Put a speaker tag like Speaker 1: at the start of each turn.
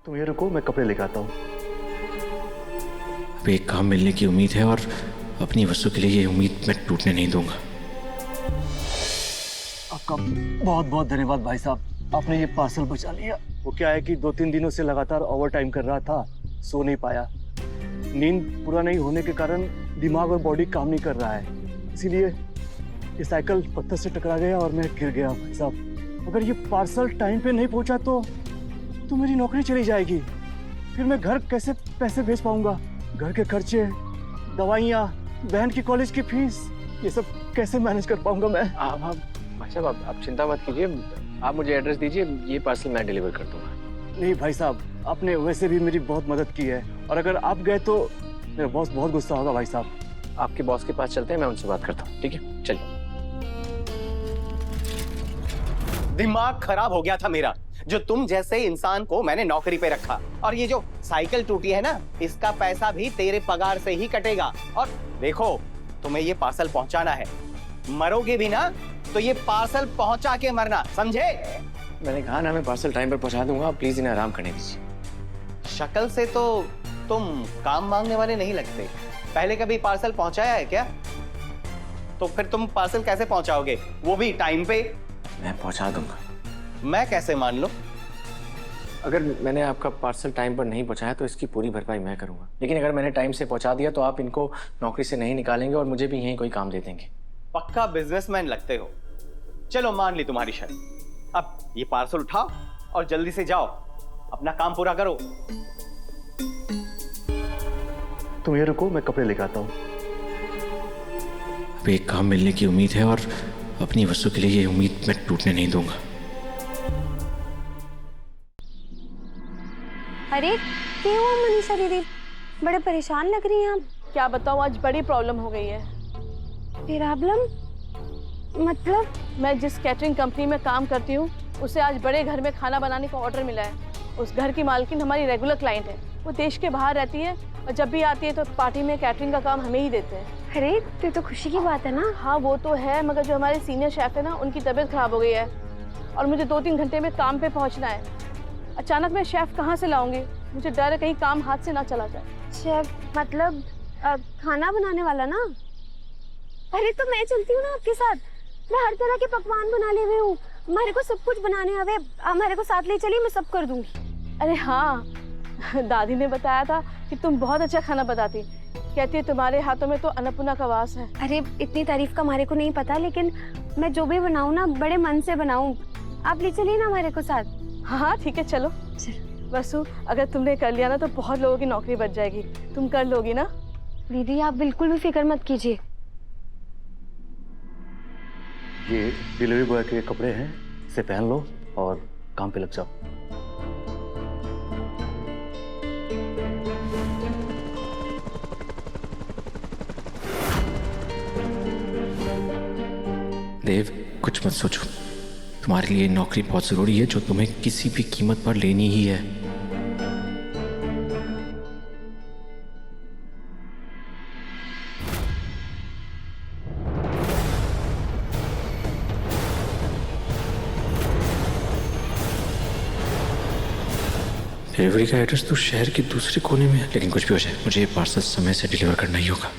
Speaker 1: तुम ये रुको, मैं कपड़े लेकर आता हूँ।
Speaker 2: अब एक काम मिलने की उम्मीद है और अपनी वस्तु के लिए ये उम्मीद मैं टूटने नहीं दूंगा।
Speaker 1: आपका बहुत बहुत धन्यवाद भाई साहब, आपने ये पार्सल बचा लिया। वो क्या है कि 2-3 दिनों से लगातार ओवर टाइम कर रहा था, सो नहीं पाया। नींद पूरा नहीं होने के कारण दिमाग और बॉडी काम नहीं कर रहा है, इसीलिए ये साइकिल पत्थर से टकरा गया और मैं गिर गया। भाई साहब, अगर ये पार्सल टाइम पे नहीं पहुंचा तो मेरी नौकरी चली जाएगी। फिर मैं घर कैसे पैसे भेज पाऊंगा? घर के खर्चे, दवाइयाँ, बहन की कॉलेज की फीस, ये सब कैसे मैनेज कर पाऊंगा मैं?
Speaker 3: आप भाई साहब आप चिंता मत कीजिए, आप मुझे एड्रेस दीजिए, ये पार्सल मैं डिलीवर कर दूंगा।
Speaker 1: नहीं भाई साहब, आपने वैसे भी मेरी बहुत मदद की है, और अगर आप गए तो मेरा बॉस बहुत गुस्सा होगा। भाई साहब,
Speaker 3: आपके बॉस के पास चलते हैं, मैं उनसे बात करता हूँ, ठीक है? चलिए।
Speaker 4: दिमाग खराब हो गया था मेरा, जो तुम जैसे इंसान को मैंने नौकरी पे रखा, और ये जो साइकिल टूटी है ना, इसका पैसा भी तेरे पगार से ही कटेगा। और देखो, तुम्हें ये पार्सल पहुंचाना है, मरोगे भी ना तो ये पार्सल पहुंचा के मरना, समझे?
Speaker 3: मैंने कहा ना मैं पार्सल टाइम पर पहुंचा दूंगा, आप प्लीज इन्हें आराम करने दीजिए।
Speaker 4: शक्ल से तो तुम काम मांगने वाले नहीं लगते। पहले कभी पार्सल पहुंचाया है क्या? तो फिर तुम पार्सल कैसे पहुंचाओगे, वो भी टाइम पे?
Speaker 3: मैं पहुंचा दूंगा।
Speaker 4: मैं कैसे मान लूं?
Speaker 3: अगर मैंने आपका पार्सल टाइम पर नहीं पहुंचाया तो इसकी पूरी भरपाई मैं करूंगा, लेकिन अगर मैंने टाइम से पहुंचा दिया तो आप इनको नौकरी से नहीं निकालेंगे और मुझे भी यहीं कोई काम दे देंगे।
Speaker 4: पक्का बिजनेसमैन लगते हो। चलो, मान ली तुम्हारी शर्त। अब ये पार्सल उठाओ और जल्दी से जाओ, अपना काम पूरा करो।
Speaker 1: तुम ये रुको, मैं कपड़े लेकर आता हूँ।
Speaker 2: अब एक काम मिलने की उम्मीद है और अपनी वस्तु के लिए ये उम्मीद मैं टूटने नहीं दूंगा।
Speaker 5: अरे क्या हुआ मनीषा दीदी, बड़े परेशान लग रही हैं आप।
Speaker 6: क्या बताऊँ, आज बड़ी प्रॉब्लम हो गई है।
Speaker 5: प्रॉब्लम मतलब?
Speaker 6: मैं जिस कैटरिंग कंपनी में काम करती हूँ, उसे आज बड़े घर में खाना बनाने का ऑर्डर मिला है। उस घर की मालकिन हमारी रेगुलर क्लाइंट है। वो देश के बाहर रहती है और जब भी आती है तो पार्टी में कैटरिंग का काम हमें ही देते हैं।
Speaker 5: अरे ये तो खुशी की बात है ना।
Speaker 6: हाँ वो तो है, मगर जो हमारे सीनियर शेफ है ना, उनकी तबीयत खराब हो गई है और मुझे 2-3 घंटे में काम पे पहुँचना है। अचानक मैं शेफ कहाँ से लाऊंगी? मुझे डर है कहीं काम हाथ से ना चला जाए।
Speaker 5: शेफ मतलब खाना बनाने वाला ना? अरे तो मैं चलती हूँ ना आपके साथ, मैं हर तरह के पकवान बना ले हूँ, हमारे को सब कुछ बनाने आवे, हमारे को साथ ले चलिए, मैं सब कर दूंगी।
Speaker 6: अरे हाँ, दादी ने बताया था कि तुम बहुत अच्छा खाना बनाती, कहती है तुम्हारे हाथों में तो अन्नपूर्णा का वास है।
Speaker 5: अरे इतनी तारीफ का हमारे को नहीं पता, लेकिन मैं जो भी बनाऊँ ना बड़े मन से बनाऊँ। आप ले चलिए ना हमारे को साथ।
Speaker 6: हाँ ठीक है, चलो। वसु, अगर तुमने कर लिया ना तो बहुत लोगों की नौकरी बच जाएगी। तुम कर लोगी ना?
Speaker 5: दीदी आप बिल्कुल भी फिक्र मत कीजिए।
Speaker 1: ये डिलीवरी बॉय के कपड़े हैं, इसे पहन लो और काम पे लग जाओ।
Speaker 2: देव, कुछ मत सोचो, तुम्हारे लिए नौकरी बहुत जरूरी है जो तुम्हें किसी भी कीमत पर लेनी ही है। डिलीवरी का एड्रेस तो शहर के दूसरे कोने में है, लेकिन कुछ भी हो जाए मुझे ये पार्सल समय से डिलीवर करना ही होगा।